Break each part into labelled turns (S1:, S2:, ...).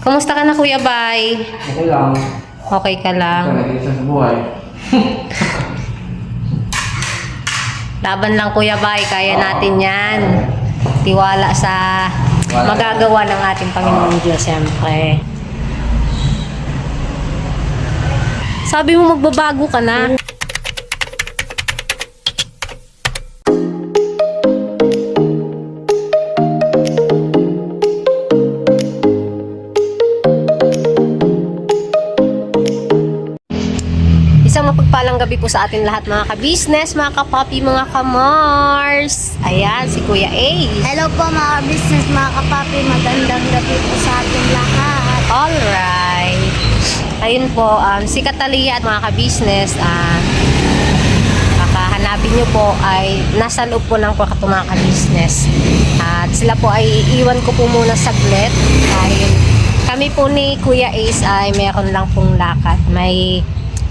S1: Kumusta ka na, Kuya Bay?
S2: Okay lang.
S1: Okay ka lang?
S2: Isa sa buhay.
S1: Laban lang, Kuya Bay. Kaya natin yan. Tiwala sa magagawa ng ating Panginoon Diyos, siyempre. Sabi mo magbabago ka na. Isang mapagpalang gabi po sa atin lahat, mga ka-business, mga ka-papi, mga ka-mars. Ayan, si Kuya Ace.
S3: Hello po mga business, mga kapapi. Magandang gabi po sa ating lahat.
S1: Alright. Ayun po, si Catalia at mga ka-business, kakahanapin nyo po ay nasa loob po ng kwarto, mga ka-business. At sila po ay iiwan ko po muna saglit dahil kami po ni Kuya Ace ay meron lang pong lakad. May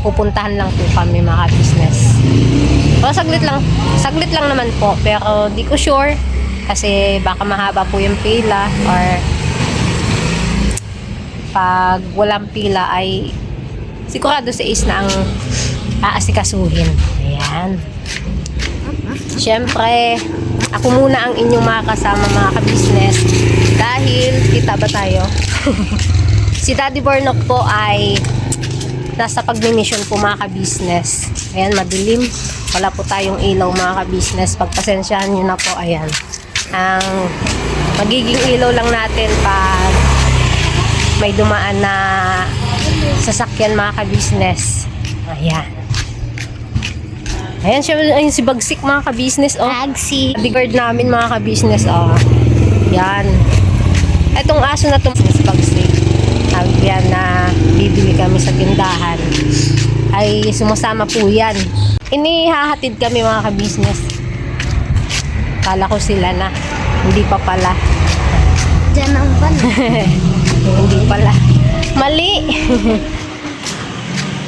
S1: pupuntahan lang po kami, mga business. So, saglit lang naman po, pero di ko sure kasi baka mahaba po yung pila or pag walang pila ay sigurado si Ace na ang aasikasuhin. Ayan. Siyempre, ako muna ang inyong mga kasama, mga ka-business, dahil kita ba tayo? Si Daddy Bornok po ay nasa pagmimission po, mga ka-business. Ayan, madilim. Wala po tayong ilaw, mga ka-business. Pagpasensyahan nyo na po, ayan. Ang magiging ilaw lang natin pag may dumaan na sasakyan, mga ka-business. Ayan. Ayan siya, ayun si Bagsik, mga ka-business. Oh.
S3: Agsi.
S1: Bodyguard namin, mga ka-business. Oh. Yan. Etong aso na itong si Bagsik. Yan na bibili kami sa tindahan ay sumasama po yan. Inihahatid kami, mga ka-business. Kala ko sila na, hindi pa pala.
S3: Diyan ang ban.
S1: Hindi pala, mali.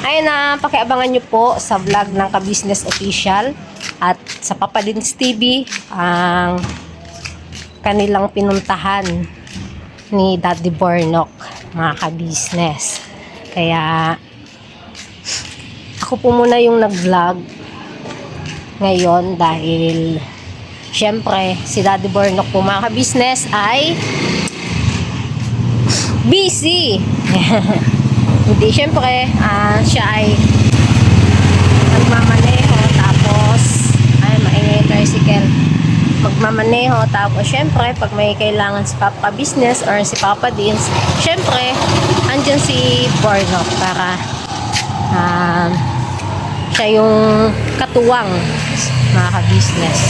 S1: Ayun na, pakiabangan nyo po sa vlog ng Ka-Business Official at sa Papa Dins TV ang kanilang pinuntahan ni Daddy Bornok, mga ka-business. Kaya ako po muna yung nag-vlog ngayon dahil syempre si Daddy Bornok po, mga ka-business, ay busy. Hindi, syempre siya ay nagmamaneho tapos ay maingay tricycle, magmamaneho, tapos syempre pag may kailangan si Papa Business or si Papa Dins, syempre andyan si Bornok para siya yung katuwang, mga ka-business.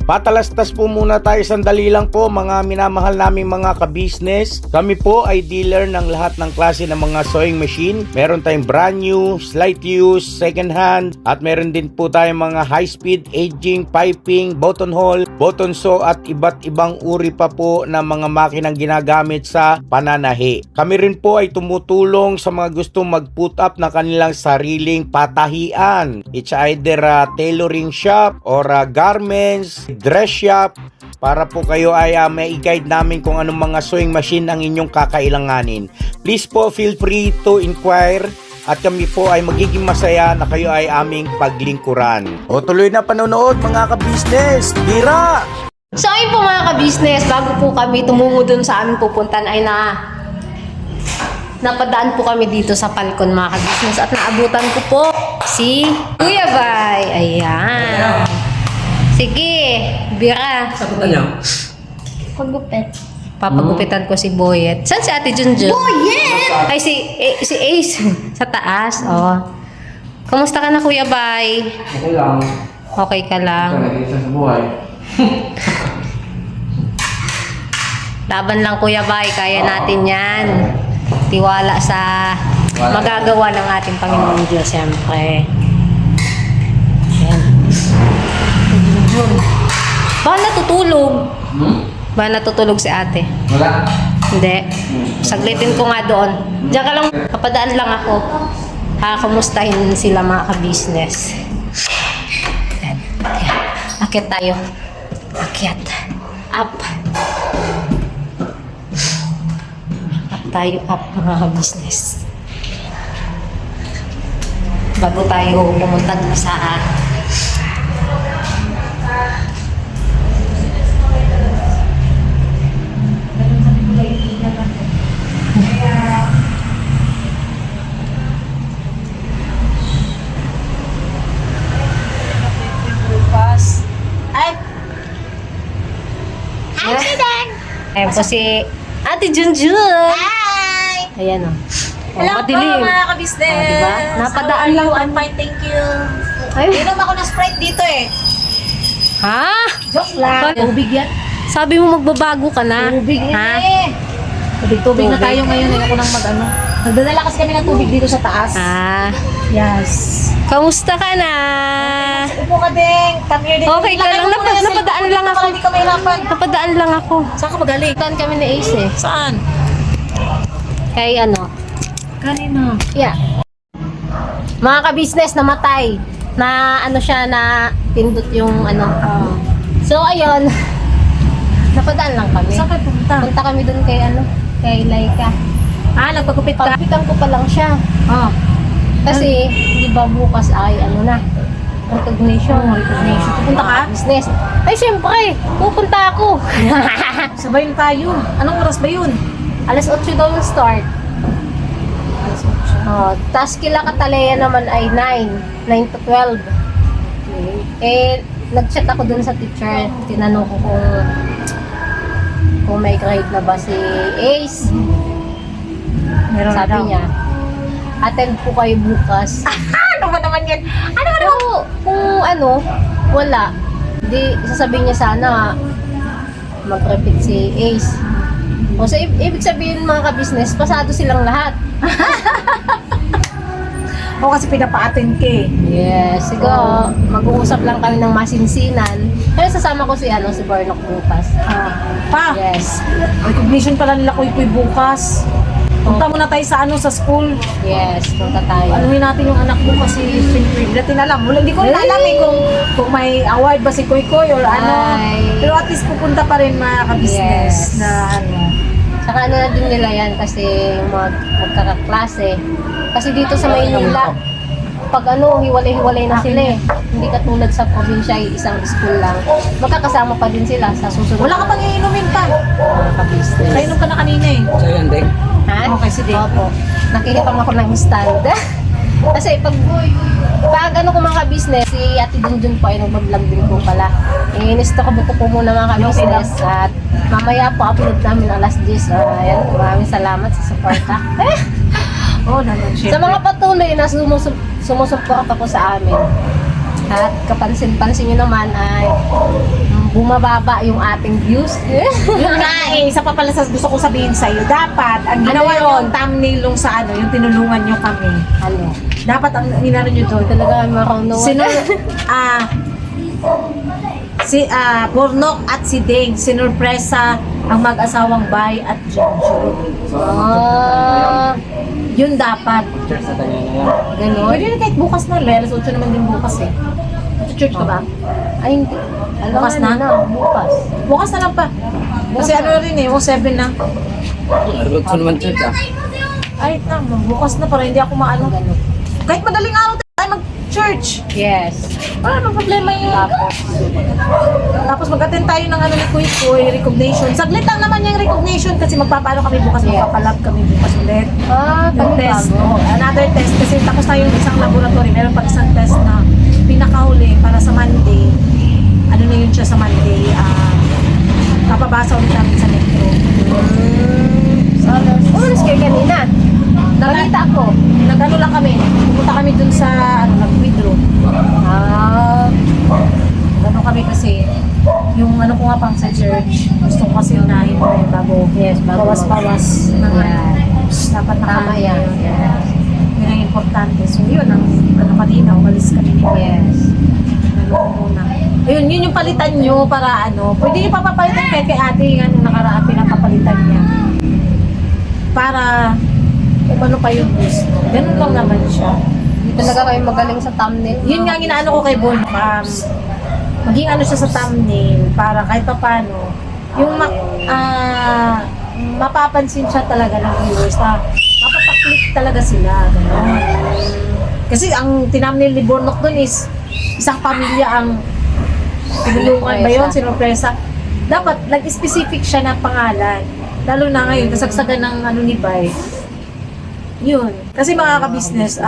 S2: Patalastas po muna tayo sandali lang po, mga minamahal naming mga ka-business. Kami po ay dealer ng lahat ng klase ng mga sewing machine. Meron tayong brand new, slight use, second hand, at meron din po tayong mga high speed, aging, piping, button hole, button sew, at iba't ibang uri pa po ng mga makinang ginagamit sa pananahi. Kami rin po ay tumutulong sa mga gustong mag-put up ng kanilang sariling patahian. It's either a tailoring shop or a garments, dress shop, para po kayo ay may i-guide namin kung anong mga sewing machine ang inyong kakailanganin. Please po, feel free to inquire at kami po ay magiging masaya na kayo ay aming paglingkuran. O tuloy na panonood, mga ka-business. Tira!
S1: So ayun po, mga ka-business, bago po kami tumungo dun sa aming pupuntan ay napadaan po kami dito sa Falcon, mga ka-business, at naabutan ko po si Kuya Bay. Ayan. Sige, Bira.
S2: Sagutan niyo.
S3: Pagupit.
S1: Papagupitan ko si Boyet. Saan si Ate Junjun?
S3: Boyet!
S1: Ay, si Ace. Sa taas. Oh. Kumusta ka na, Kuya Bay?
S2: Okay lang.
S1: Okay ka lang?
S2: Isa sa buhay.
S1: Laban lang, Kuya Bay. Kaya natin yan. Tiwala sa magagawa ng ating Panginoon Diyos, siyempre. Ayan. Baka natutulog. Baka natutulog si ate.
S2: Wala.
S1: Hindi. Saglitin ko nga doon. Diyan ka lang, papadaan lang ako. Kakamustahin sila, mga ka-business. Ayan. Akyat tayo. Akyat. Up. tayo up mga ka-business. Bago tayo pumunta dun sa
S3: Ay! Accident!
S1: Ayan po si Ate Junjun.
S3: Hi!
S1: Ayan o.
S3: Hello po mga ka-business!
S1: Oh, diba? Napadaan lang.
S3: I'm fine, thank you.
S1: Ay,
S3: Inom ako ng Sprite dito eh.
S1: ha?
S3: Joke lang.
S1: Tubig yan? Sabi mo magbabago ka na.
S3: Tubig
S1: ha?
S3: eh. Tubig na
S1: Tubig.
S3: tayo ngayon eh. Ako nang mag-ano. Nagdadala kasi kami ng tubig dito sa taas.
S1: Ah,
S3: Yes.
S1: kamusta ka na?
S3: Upo ka din. Come here din.
S1: Okay ka lang. Napadaan lang ako.
S3: Hindi ka mahirapan.
S1: Napadaan lang ako.
S3: Saan ka magaling?
S1: Saan kami ni Ace eh?
S3: Saan?
S1: Kay ano?
S3: Kanina.
S1: Yeah. Mga ka-business, namatay. Na ano siya, na pindot yung ano. So, ayun. Napadaan lang kami.
S3: Saan kayo pumunta?
S1: Punta kami dun kay ano, kay Laika.
S3: Nagpagupit ka?
S1: Papitan ko pa lang siya. Kasi, di ba bukas ay ano na, recognition.
S3: Pupunta ka?
S1: Business. Ay, syempre, pupunta ako.
S3: Sabayin tayo. Anong oras ba yun?
S1: Alas 8 daw yung start. Tapos kila Kataleya naman ay 9 to 12. Eh, nag-chat ako dun sa teacher. Tinanong ko kung may grade na ba si Ace.
S3: Meron
S1: Sabi
S3: daw.
S1: niya, attend po kayo bukas.
S3: Ano ba naman yan?
S1: Pero kung ano, wala. Di, sasabihin niya sana mag-repeat si Ace. O so, ibig sabihin mga ka-business, pasado silang lahat.
S3: O kasi pinapa-attend ka eh.
S1: Yes, siguro mag-uusap lang kami ng masinsinan. Kaya sasama ko si si Barnock bukas.
S3: Pa,
S1: Yes.
S3: recognition pala nila Kuy bukas. Punta muna tayo sa school.
S1: Yes, punta tayo.
S3: Anuhin natin yung anak mo kasi siyempre, hindi natin alam. Wala, hindi ko rin alam eh kung may award ba si Kuy or ano.
S1: Ay.
S3: Pero at least pupunta pa rin mga ka-business
S1: Yes.
S3: na ano.
S1: Saka ano na din nila yan kasi magkakaklase. Kasi dito sa Maynila, pag hiwalay-hiwalay na sila eh. Hindi katulad sa probinsya, isang school lang. Magkakasama pa din sila sa susunod.
S3: Wala ka pang iinumin pa.
S1: mga ka-business.
S3: Kainom ka na kanina eh.
S1: Ha?
S3: Okay, sige.
S1: Opo. Nakikipang ako ng stand. Kasi pag ko mga ka-business, si Ate Junjun po ay nag-vlog din po pala. Inistock ko po muna mga ka-business at mamaya po upload namin alas 10. Ayan, maraming salamat sa suporta.
S3: Oo naman,
S1: Sa mga patuloy na sumusuporta po sa amin. At kapansin-pansin nyo naman ay bumababa yung ating views.
S3: Yun nga eh, isa pa pala sa gusto ko sabihin sa'yo, dapat, ang ginawa
S1: Ano
S3: nyo,
S1: yun?
S3: thumbnail nung sa yung tinulungan nyo kami.
S1: Ano?
S3: Dapat ang inano nyo doon.
S1: Talaga marunong.
S3: Bornok at si Ding, sinurpresa ang mag-asawang Bay at Jojo. Yun dapat.
S1: Ganon.
S3: Pwede na kahit bukas na, alas 8 naman din bukas eh. Church ka ba?
S1: Ay, hindi. Alam
S3: Bukas
S1: nga
S3: na?
S1: Bukas.
S3: Bukas na lang pa. Kasi ano rin eh, 7 na. Ay, bukas na para hindi ako maano.
S1: Ganon.
S3: Kahit madaling araw tayo mag-church.
S1: Yes.
S3: Wala namang problema yun. Tapos mag-attend tayo ng ni Kuy, recognition. Saglit lang naman yung recognition kasi magpapaano kami bukas,
S1: Yes.
S3: magpapalab kami bukas ulit. Yung test,
S1: panibago.
S3: another test kasi tapos tayo yung isang laboratory, meron pa isang test na pinakahuli para sa Monday. Ano na yun siya sa Monday? Papabasa ulit namin sa metro.
S1: Umalis kayo kanina. Nakita ko.
S3: Nag-ano lang kami, pumunta kami dun sa, nag-withdraw. Gano'n kami kasi, yung ano ko nga pang sa church, gusto ko kasi unahin mo yung bago.
S1: Yes, bago.
S3: Bawas-bawas ng
S1: Yeah.
S3: dapat
S1: Tama yan. Yes.
S3: Yun ang importante. So yun, ang ano kanina, umalis kami nito.
S1: Yes.
S3: Naloko muna. Ayun, yun yung palitan nyo para ano, pwede nyo papapalitan kay ate yung ano, nakaraan pinapapalitan niya. Para, umano pa yung gusto. Ganun lang naman siya.
S1: Hindi talaga kayo magaling sa thumbnail.
S3: Yun nga ang inaano ko kay Bon, maging ano siya sa thumbnail para kahit pa paano, yung mapapansin siya talaga ng viewers na mapapaklik talaga sila. Ganun. Kasi ang tinamnil ni Bornok dun is isang pamilya ang tinulungan ba yun, sinurpresa. Dapat nag-specific siya ng pangalan. Lalo na ngayon, kasagsagan ng ano ni Bay. Yun. Kasi mga ka-business,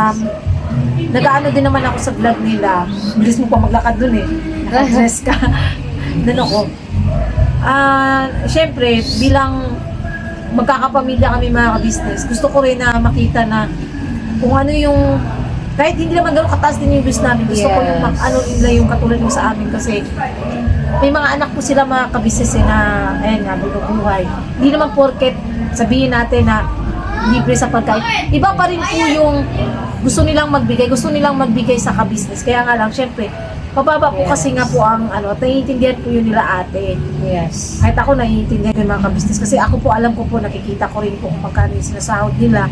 S3: nag-ano din naman ako sa vlog nila. Bilis mo pa maglakad dun eh. Naka-dress ka. Doon ako. Siyempre, bilang magkakapamilya kami mga ka-business, gusto ko rin na makita na kung ano yung, kahit hindi naman gano'ng kataas din yung views namin, gusto ko yung ano nila yung katulad mo sa amin kasi may mga anak po sila mga ka-business na, ayan nga, buhay. Hindi naman porket sabihin natin na libre sa pagkain. Iba pa rin po yung gusto nilang magbigay sa ka-business. Kaya nga lang, syempre, pababa po kasi nga po ang ano, at naiintindihan po yun nila ate.
S1: Yes.
S3: Kahit ako naiintindihan yung mga ka-business kasi ako po, alam ko po, nakikita ko rin po kung magkano yung sinasahod nila.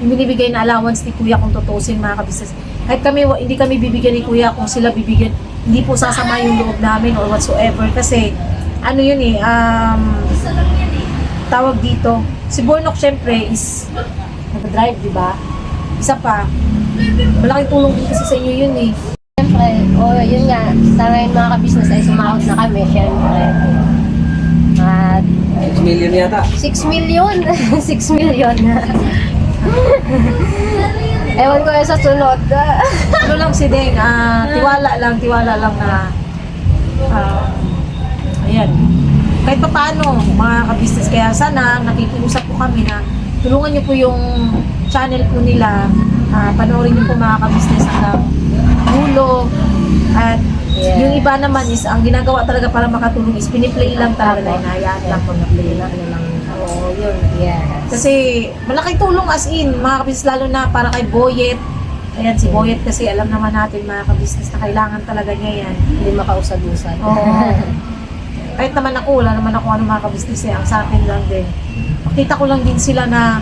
S3: Yung binibigay na allowance ni Kuya kung tutusin mga ka-business. Kahit kami, hindi kami bibigyan ni Kuya kung sila bibigyan, hindi po sasama yung loob namin or whatsoever kasi ano yun eh, tawag dito, si Bornok syempre is nag-drive, di ba? Isa pa, malaking tulong din kasi sa inyo yun eh.
S1: Siyempre, yun nga, sa ngayon mga ka-business ay sumahod na kami, siyempre. At
S4: 6 million yata.
S1: 6 million. 6 million. Ewan ko yun sa sunod.
S3: Ano lang si Deng, tiwala lang na ayan. Kahit pa paano, mga ka-business, kaya sana nakikiusap po kami na tulungan niyo po yung channel po nila, panoorin niyo po mga ka-business hanggang dulo. At yung iba naman is, ang ginagawa talaga para makatulong is piniplay lang talaga na hinahayaan lang po na play lang.
S1: Oo, yun. Yes.
S3: Kasi malaking tulong as in, mga ka-business, lalo na para kay Boyet. Ayan, si Boyet kasi alam naman natin mga ka-business na kailangan talaga niya yan.
S1: Hindi makausad-usad.
S3: Oo. Kahit naman ako, wala naman ako ano mga ka-business eh. Ang sa akin lang din. Makita ko lang din sila na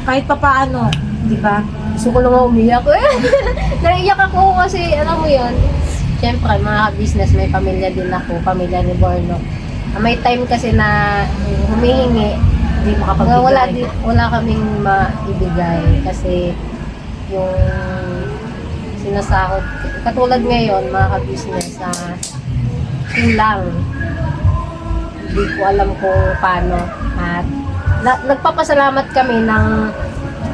S3: kahit pa paano, di ba?
S1: Gusto ko naman umiyak. Naiyak ako kasi, alam mo yun, siyempre, mga business, may pamilya din ako, pamilya ni Bornok. May time kasi na humihingi,
S3: Hindi makapagbigay.
S1: wala kaming maibigay kasi yung sinasahod. Katulad ngayon, mga ka-business, kulang. Hindi ko alam kung paano. At nagpapasalamat kami ng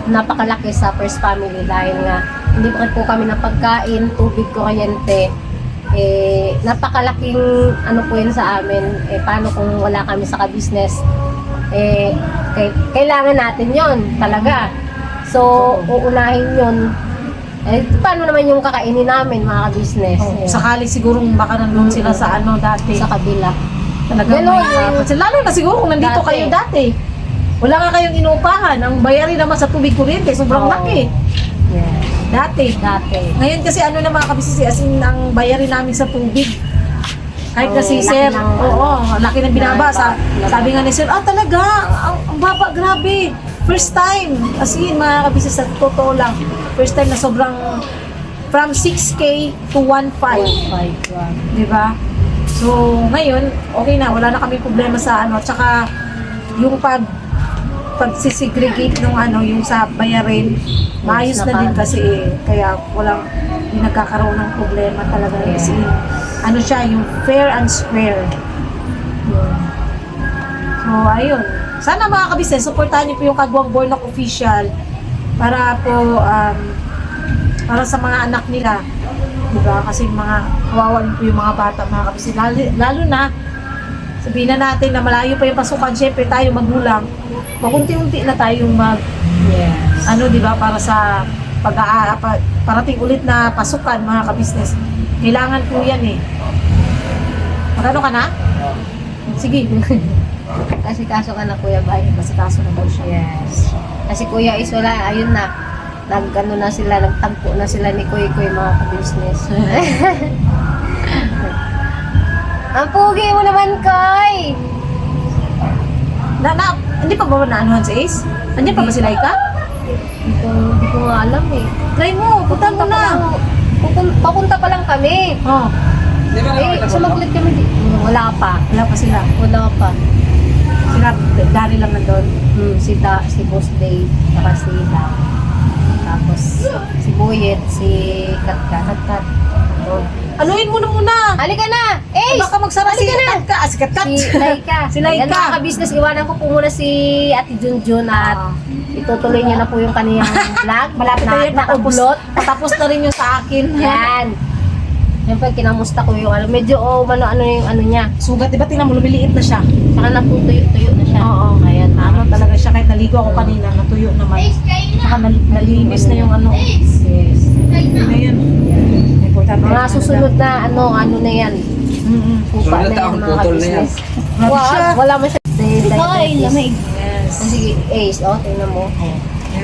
S1: napakalaki sa First Family dahil nga hindi po kami ng pagkain, tubig, kuryente. Napakalaking ano po yun sa amin. Paano kung wala kami sa ka-business? Kailangan natin yon talaga. So, uunahin yun. Paano naman yung kakainin namin, mga ka-business?
S3: Sakali sigurong baka nandun sila sa ano dati.
S1: Sa kabila.
S3: Talagang
S1: Ganun,
S3: may lalo na siguro kung nandito
S1: Dati.
S3: kayo dati. Wala nga kayong inuupahan. Ang bayarin naman sa tubig kuryente, sobrang
S1: Oo.
S3: laki.
S1: Yes.
S3: Dati. Ngayon kasi ano na mga kabisisi, as in, ang bayarin namin sa tubig. Kahit na si
S1: Laki
S3: Sir,
S1: ng-
S3: laki ng binaba. Sabi nga ni Sir, talaga, ang baba, grabe. First time, as in, mga kabisisi, sa totoo lang, first time na sobrang, from 6K to 1.5. Di ba? So, ngayon, okay na, wala na kami problema sa ano, tsaka yung pagsisegregate nung ano, yung sa bayarin, maayos na din kasi kaya walang, hindi nagkakaroon ng problema talaga kasi ano siya, yung fair and square. Yun. So, ayun. Sana mga kabisnes, supportahan niyo po yung Kagwang Bornok Official para po, para sa mga anak nila. Diba? Kasi mga kawawa po yung mga bata, mga kabisnes. Lalo na, sabihin na natin na malayo pa yung pasukan, syempre tayo magulang, makunti-unti na tayong ano, di ba, para sa parating ulit na pasukan, mga kabisnes. Kailangan po yan eh. Magano ka na? Sige.
S1: Kasi kaso ka na, Kuya Bay.
S3: Kasi kaso na daw siya.
S1: Yes. Kasi Kuya is wala, ayun na. Nagano na sila, nagtagpo na sila ni Kuya mga ka-business. Ang pugi mo naman, Koy!
S3: Hindi pa ba naanuhan si Ace? Andiyan pa ba si Laika?
S1: Hindi ko nga alam eh.
S3: Try mo, punta mo na.
S1: Papunta pa lang kami.
S4: Di ba
S1: Sumaglit kami. Wala pa.
S3: Wala pa sila.
S1: Wala pa.
S3: Sila, Dari lang nandun.
S1: Si Boss Dave, saka si Dam. Tapos si Buyet, si Katkat.
S3: Kat-kat. Anuhin mo na muna!
S1: Halika na! Ace!
S3: Baka magsara si
S1: Halika na!
S3: Kat-kat. Si Kat-kat.
S1: Si Laika.
S3: Si Laika.
S1: Ayan, mga ka-business, iwanan ko po muna si Ate Junjun at itutuloy niya na po yung kaniyang vlog.
S3: Malapit na yun.
S1: Naublot.
S3: Patapos na rin yung sa akin.
S1: Yan. Siyempre, kinamusta ko yung ano. Medyo, ano yung ano niya.
S3: Sugat, di ba tingnan mo, lumiliit na siya.
S1: Saka na po tuyo-tuyo na siya.
S3: Oo.
S1: Ayan.
S3: Ano talaga siya, kahit naligo ako kanina, natuyo naman. Saka nalinis na yung ano.
S1: Yes.
S3: Ano na yan? Importante.
S1: Mga susunod na ano na yan. Pupa na yan, mga ka-business. Wala mo siya.
S3: Lamig.
S1: Yes. Sige, Ace, tingnan mo.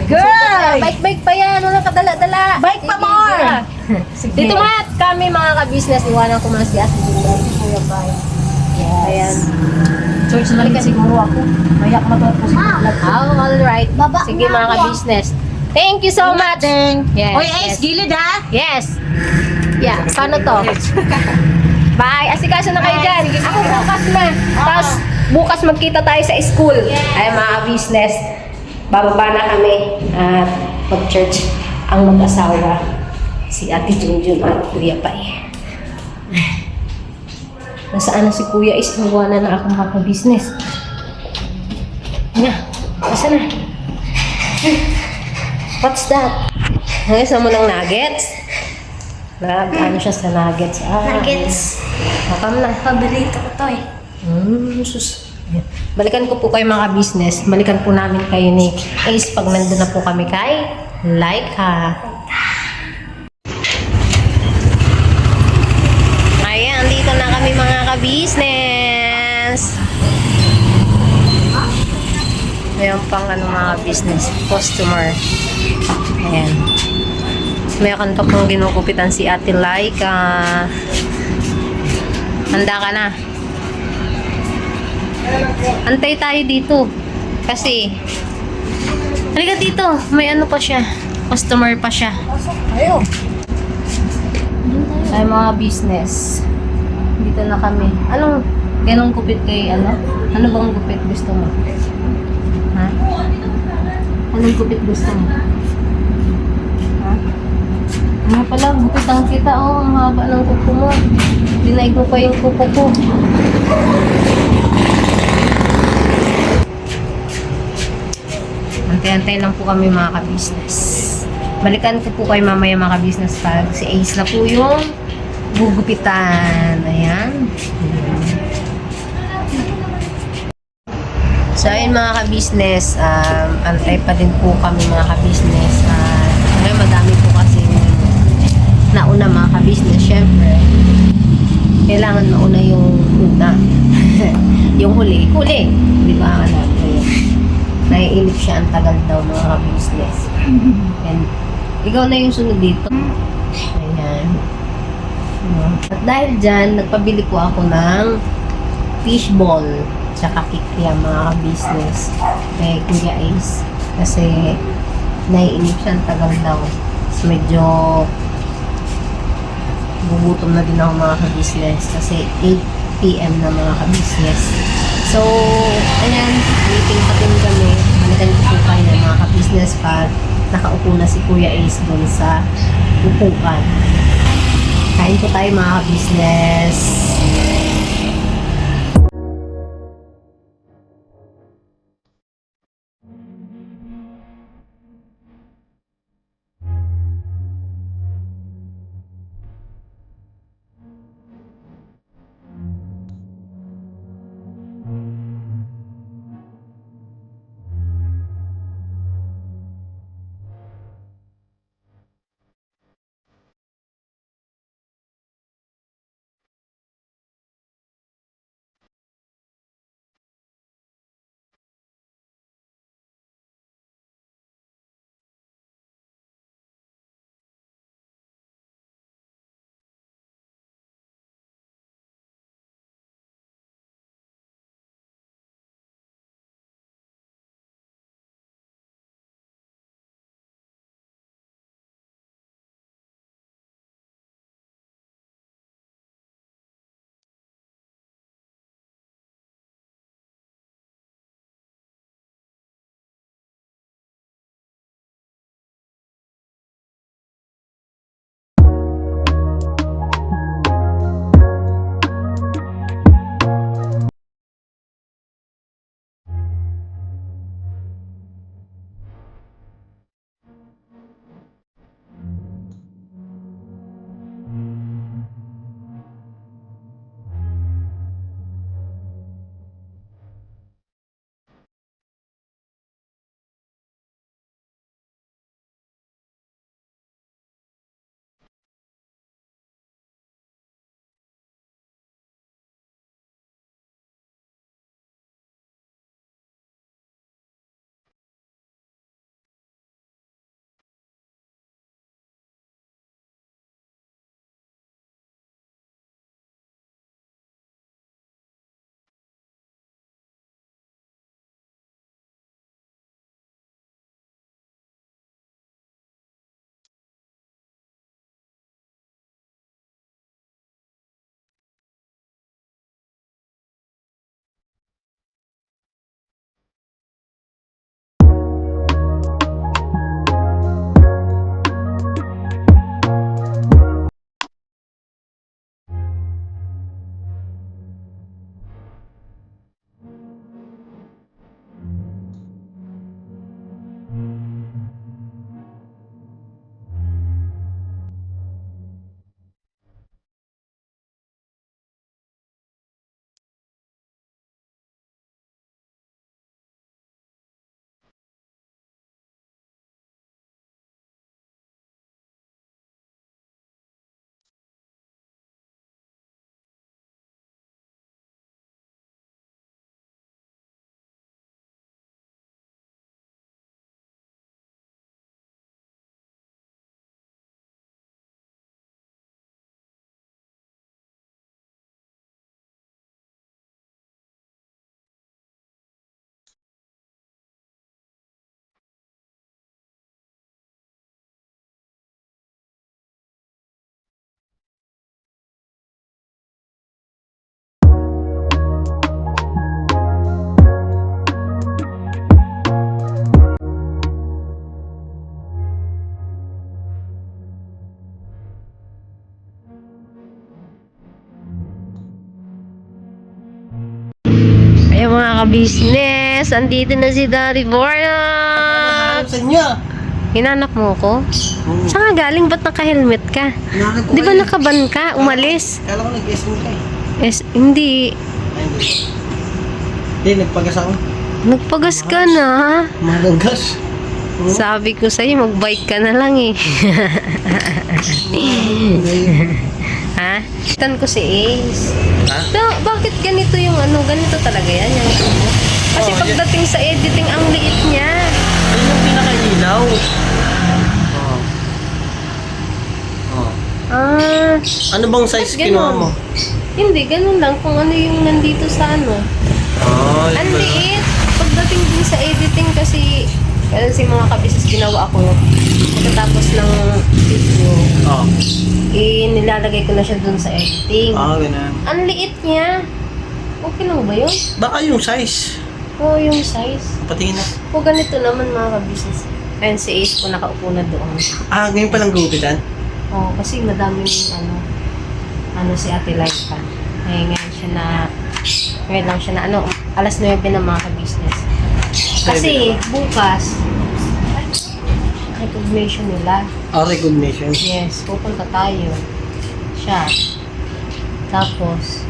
S3: Girl!
S1: Bike pa yan. Walang kadala-dala.
S3: Bike pa
S1: Sige,
S3: more!
S1: tira.
S3: Sige.
S1: Dito mga kami mga ka-business, iwanan ko muna si Ate Dito. Kuya Bay. Ayan.
S3: Church na rin siguro ako. Mayak matapos.
S1: Alright. Sige mga ka-business. Thank you so much. Yes.
S3: Oy,
S1: yes.
S3: Ace, gilid ha?
S1: Yes. Yeah, paano to? Bye. Asikaso na kayo dyan. Ako bukas na. Tapos bukas magkita tayo sa school. Ay mga business. Bababa na kami at mag-church ang mag-asawa. Si Ate Junjun at Kuya Pai. Nasaan na si Kuya is iwanan na akong mga business. Asa na? What's that? Gusto mo ng nuggets? Ano siya sa nuggets?
S4: Nuggets.
S1: Makam na.
S4: Paborito ko to eh.
S1: Sus. Balikan ko po kayo mga business. Balikan po namin kayo ni Ace pag nandun na po kami kay Laika. Ayan, dito na kami mga ka-business. Mayroon pang mga business. Customer. Ayan. Mayroon pa pong ginukupitan si Ate Laika. Handa ka na. Antay tayo dito. Kasi, halika dito. May ano pa siya. Customer pa siya.
S3: Ayo.
S1: Ay, mga business. Dito na kami. Anong, ganong gupit kay ano? Ano bang gupit gusto mo? Ha? Anong gupit gusto mo? Ha? Ano pala, gupit ang kita. Oh, ang haba ng kuko mo. Dinaig mo pa yung kuko ko. Antay-antay lang po kami mga ka-business. Balikan ko po kayo mamaya mga ka-business pag si Ace na po yung gugupitan. Ayan. So ayun mga ka-business, antay pa din po kami mga ka-business. Ngayon madami po kasi nauna mga ka-business. Siyempre, kailangan mauna yung una. Yung huli. Di ba? Naiinip siya, ang tagal daw mga ka-business. And ikaw na yung sunod dito. Ayan. At dahil dyan, nagpabili po ako ng fishball tsaka kikiam mga ka-business kay Kuya Ace. Kasi naiinip siya, ang tagal daw. So, medyo gugutom na din ako mga ka-business kasi 8 p.m. na mga ka-business. So, ayan, waiting pa din kami. Balikan ko po kayo ng mga ka-business pag nakaupo na si Kuya Ace doon sa upuan. Kain po tayo mga ka-business. ka-business, andito na si Daddy Bornok.
S5: Sa inyo.
S1: Hinanap mo ko? Saan ka galing? Ba't naka-helmet ka? Di ba nakaban ka? Umalis?
S5: Kala ko nag-SM ka eh.
S1: Hindi.
S5: Ay, hindi. Hindi, nagpagas ako.
S1: Nagpagas ka na, ha?
S5: Malagas.
S1: Sabi ko sa'yo, mag-bike ka na lang eh. Ha? Tan ko si Ace.
S5: Ha?
S1: Bakit ganito yung ano? Ganito talaga yan, yung tubo. Kasi
S5: Oh,
S1: pagdating sa editing, ang liit niya.
S5: Ayun yung pinaka-ilaw. Oh. Oh.
S1: Ah,
S5: Ano bang size
S1: Ba't
S5: kinuha
S1: ganun?
S5: mo?
S1: hindi, ganun lang. Kung ano yung nandito sa ano.
S5: Oh,
S1: Ang liit. Pagdating din sa editing kasi mga kabisnes ginawa ako pagkatapos ng video,
S5: Oh.
S1: nilalagay ko na siya dun sa editing.
S5: Ah, ganun.
S1: Ang liit niya. Okay lang ba yun?
S5: Baka yung size.
S1: Oo, yung size.
S5: Patingin na.
S1: O ganito naman mga kabisnes. Ayun si Ace po nakaupo na doon.
S5: Ah, ngayon palang gupitan?
S1: Oo, kasi madaming si Ate Laika. Ngayon siya na, ngayon lang siya na alas 9 na mga kabisnes. Kasi bukas, recognition nila.
S5: Ah, recognition.
S1: Yes, pupunta tayo. Siya. Tapos,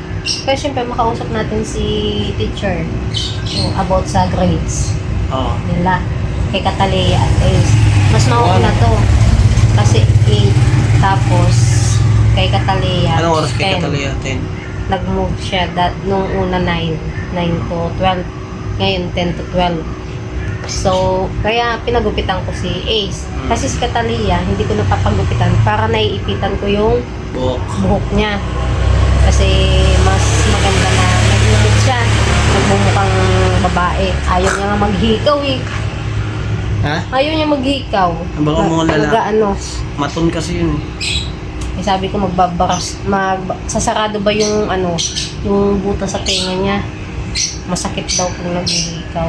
S1: kaya syempre makausap natin si teacher about sa grades
S5: Oh.
S1: nila. Kay Catalea at Ace. Mas mauna to. Kasi 8. Tapos, kay Catalea.
S5: Anong oras kay
S1: 10.
S5: Catalea? 10.
S1: Nag-move siya nung una 9 to 12. Ngayon 10 to 12. So, kaya pinagupitan ko si Ace. Kasi si Catalea, hindi ko napapagupitan para naiipitan ko yung
S5: Buhok.
S1: buhok niya. Kasi mas maganda na nag-move siya. Nagmumukhang babae. Ayaw niya nga maghikaw eh.
S5: Ha?
S1: Ayaw niya maghikaw.
S5: Baka mga lalaki.
S1: Ano.
S5: Maton kasi yun eh.
S1: Sabi ko sasarado ba yung yung buta sa tenga niya. Masakit daw kung naghihikaw.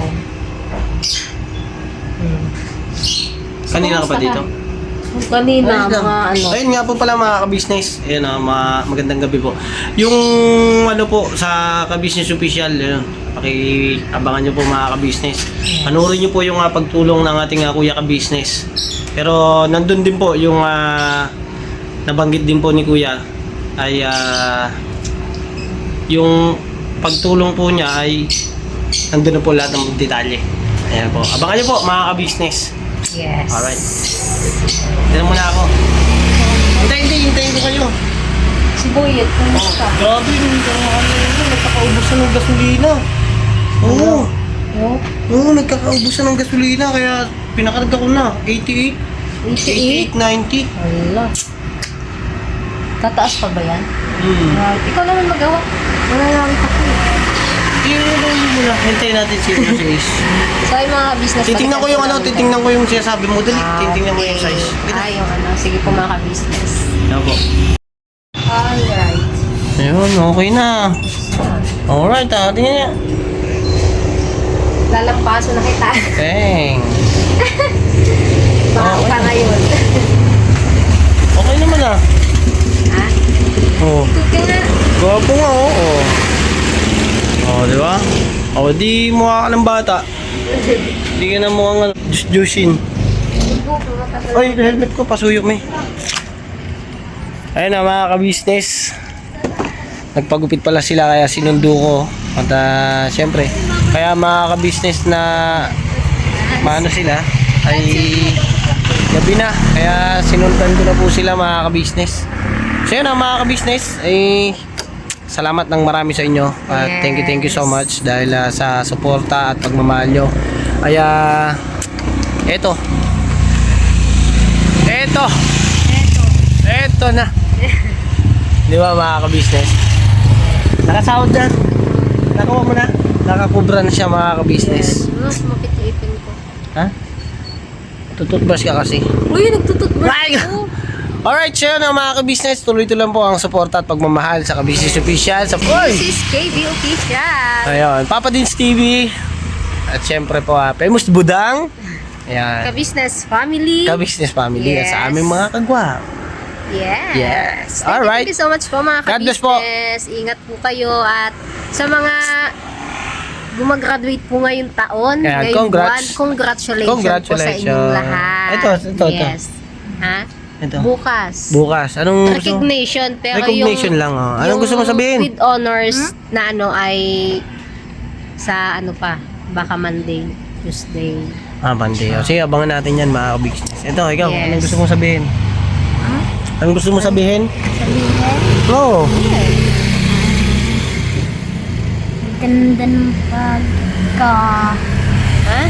S5: Kanina ka pa dito?
S1: Kanina,
S5: Ayos lang.
S1: mga
S5: Ayun nga po pala mga ka-business. Ayun magandang gabi po. Yung po sa ka-business official, yun, abangan nyo po mga ka-business. Panoorin nyo po yung pagtulong ng ating kuya ka-business. Pero nandun din po yung nabanggit din po ni kuya ay yung pagtulong po niya ay nandun na po lahat ng detalye. Ayan po. Abangan nyo po mga ka-business.
S1: Yes.
S5: Alright. Tignan mo na ako. Hintayin ko kayo.
S1: Si Boyet, kumusta?
S5: Grabe, nagkakaubusan ng gasolina. Oo. Oo, nagkakaubusan ng gasolina kaya pinakarga ko na. 88.
S1: 88?
S5: 90.
S1: Wala. Tataas pa ba yan? Ikaw naman magawa. Mananawit ako eh.
S5: Hintayin natin si Ace.
S1: So, yung mga business...
S5: Titingnan ko yung titingnan ko yung sinasabi mo. Dali, titingnan ko yung size.
S1: Yung sige po mga business.
S5: Yan po.
S1: Alright.
S5: Ayun, okay na. Alright, tingnan niya.
S1: Lalampaso na kita.
S5: Bang.
S1: Baka pa ngayon.
S5: Okay naman
S1: Ha?
S5: Oh.
S1: Ikot ka nga.
S5: Gwapo nga, oo. Oh, di ba? Oh, di mukha ka ng bata. Di ka na mukhang juicin. Ay, helmet ko, pasuyok may. Ayun na mga ka-business. Nagpagupit pala sila kaya sinundo ko. At syempre, kaya mga ka-business na maano sila ay gabi na. Kaya sinundan ko na po sila mga ka-business. So yun mga ka-business, ay salamat ng marami sa inyo at thank you so much dahil sa suporta at pagmamahal nyo. Kaya eto na. Di ba mga ka-business? Nakasahod na. Nakuha mo na. Nakakubra na siya mga ka-business.
S1: Mas mapit yung ipin ko.
S5: Ha? Tututbrush ka kasi.
S1: Uy, nagtututbrush
S5: Ay!
S1: ko.
S5: Alright, so yun mga ka-business, tuloy-tuloy lang po ang suporta at pagmamahal sa ka-business official sa
S1: This is KB Official.
S5: Ayun, Papa Dins TV. At syempre po, Famous Budang. Ayan.
S1: Ka-business family.
S5: Ka-business family at sa
S1: Yes.
S5: aming mga kagwap.
S1: Yes.
S5: Yes.
S1: Thank
S5: Alright.
S1: you so much po mga
S5: God bless po.
S1: ka-business. Ingat po kayo at sa mga gumagraduate po ngayong taon.
S5: Ayan,
S1: ngayong
S5: congrats.
S1: buwan. Congratulations po sa inyong lahat.
S5: Ito.
S1: Yes. Ha?
S5: Ito.
S1: Bukas.
S5: Bukas. Anong gusto?
S1: Recognition. Pero
S5: Recognition
S1: yung,
S5: lang. Oh. Anong
S1: yung
S5: gusto mo sabihin?
S1: with honors na ano ay sa ano pa, baka Monday, Tuesday.
S5: Monday. O, sige, abangan natin yan, mga ka-business. Ito, ikaw,
S1: Yes.
S5: anong gusto mong sabihin? Anong gusto mong sabihin? Oo.
S4: Ganda ng pagka...
S1: Ha?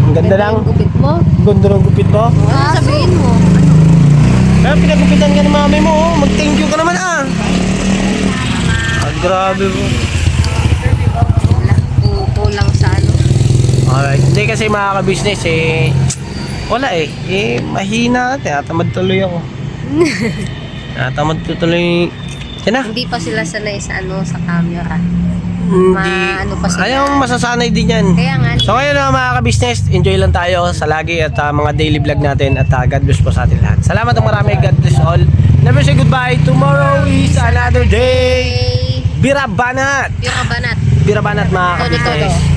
S5: Ang ganda lang.
S1: Yung gupit mo?
S5: Ganda ng gupit mo.
S1: Ano sabihin mo?
S5: Kaya pinagupitan ka ng mami mo, oh. Mag-thank you ka naman, ah. Grabe mo.
S1: Wala. Kulang sa ano.
S5: Alright. Hindi kasi mga ka-business, wala mahina. Tinatamad tuloy ako. Tinatamad tuloy. Yan na.
S1: Hindi pa sila sanay sa ano, sa camera.
S5: Hindi.
S1: Ano pa sila.
S5: Ayaw masasanay din yan.
S1: Kaya nga,
S5: So ngayon mga ka-business, enjoy lang tayo sa lagi at mga daily vlog natin at God bless po sa atin lahat. Salamat ng marami, God bless all. Never say goodbye. Tomorrow is another day.
S1: hey,
S5: Bira Banat.
S1: Pira Banat.
S5: Bira Banat mga
S1: Todo,
S5: ka-business.
S1: todo.